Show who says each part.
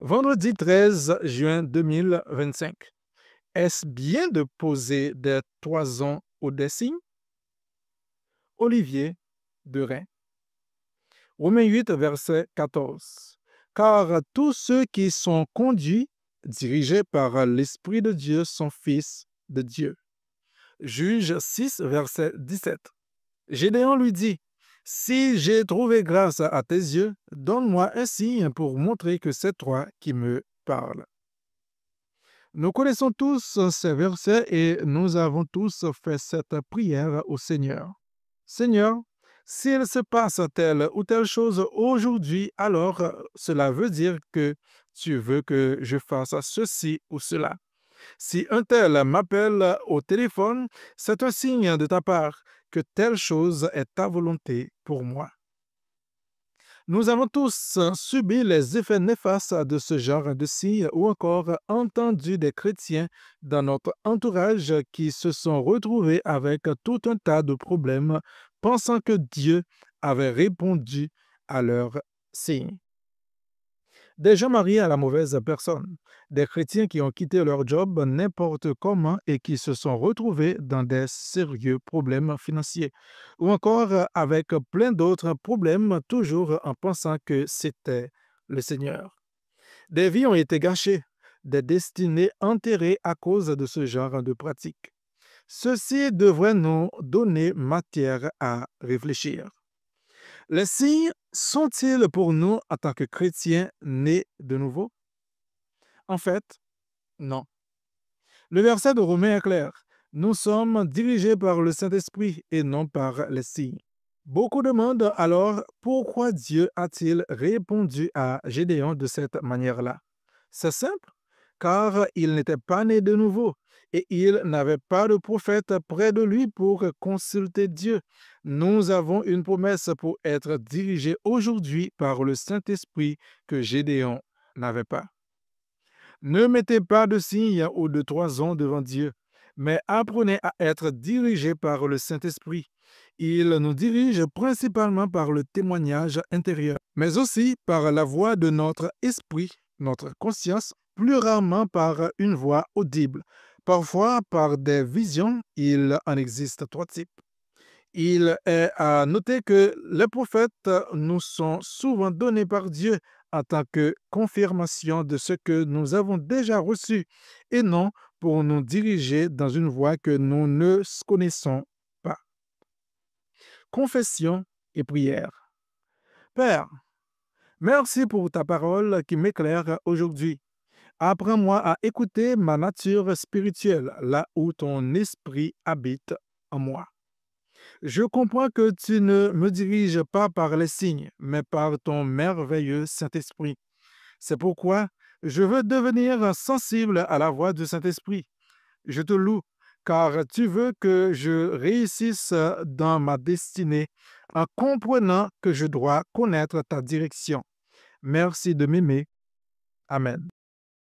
Speaker 1: Vendredi 13 juin 2025. Est-ce bien de poser des toisons au dessin? Olivier de Rhin. Romains 8, verset 14. Car tous ceux qui sont conduits, dirigés par l'Esprit de Dieu, sont fils de Dieu. Juge 6, verset 17. Gédéon lui dit, si j'ai trouvé grâce à tes yeux, donne-moi un signe pour montrer que c'est toi qui me parles. Nous connaissons tous ces versets et nous avons tous fait cette prière au Seigneur. Seigneur, s'il se passe telle ou telle chose aujourd'hui, alors cela veut dire que tu veux que je fasse ceci ou cela. Si un tel m'appelle au téléphone, c'est un signe de ta part que telle chose est ta volonté pour moi. Nous avons tous subi les effets néfastes de ce genre de signes ou encore entendu des chrétiens dans notre entourage qui se sont retrouvés avec tout un tas de problèmes pensant que Dieu avait répondu à leurs signes. Des gens mariés à la mauvaise personne, des chrétiens qui ont quitté leur job n'importe comment et qui se sont retrouvés dans des sérieux problèmes financiers, ou encore avec plein d'autres problèmes, toujours en pensant que c'était le Seigneur. Des vies ont été gâchées, des destinées enterrées à cause de ce genre de pratique. Ceci devrait nous donner matière à réfléchir. Les signes sont-ils pour nous en tant que chrétiens nés de nouveau? En fait, non. Le verset de Romains est clair. Nous sommes dirigés par le Saint-Esprit et non par les signes. Beaucoup demandent alors pourquoi Dieu a-t-il répondu à Gédéon de cette manière-là. C'est simple, car il n'était pas né de nouveau et il n'avait pas de prophète près de lui pour consulter Dieu. Nous avons une promesse pour être dirigés aujourd'hui par le Saint-Esprit que Gédéon n'avait pas. Ne mettez pas de signe ou de toison devant Dieu, mais apprenez à être dirigés par le Saint-Esprit. Il nous dirige principalement par le témoignage intérieur, mais aussi par la voix de notre esprit, notre conscience, plus rarement par une voix audible. Parfois, par des visions, il en existe trois types. Il est à noter que les prophètes nous sont souvent donnés par Dieu en tant que confirmation de ce que nous avons déjà reçu et non pour nous diriger dans une voie que nous ne connaissons pas. Confession et prière. Père, merci pour ta parole qui m'éclaire aujourd'hui. Apprends-moi à écouter ma nature spirituelle là où ton esprit habite en moi. Je comprends que tu ne me diriges pas par les signes, mais par ton merveilleux Saint-Esprit. C'est pourquoi je veux devenir sensible à la voix du Saint-Esprit. Je te loue, car tu veux que je réussisse dans ma destinée en comprenant que je dois connaître ta direction. Merci de m'aimer. Amen.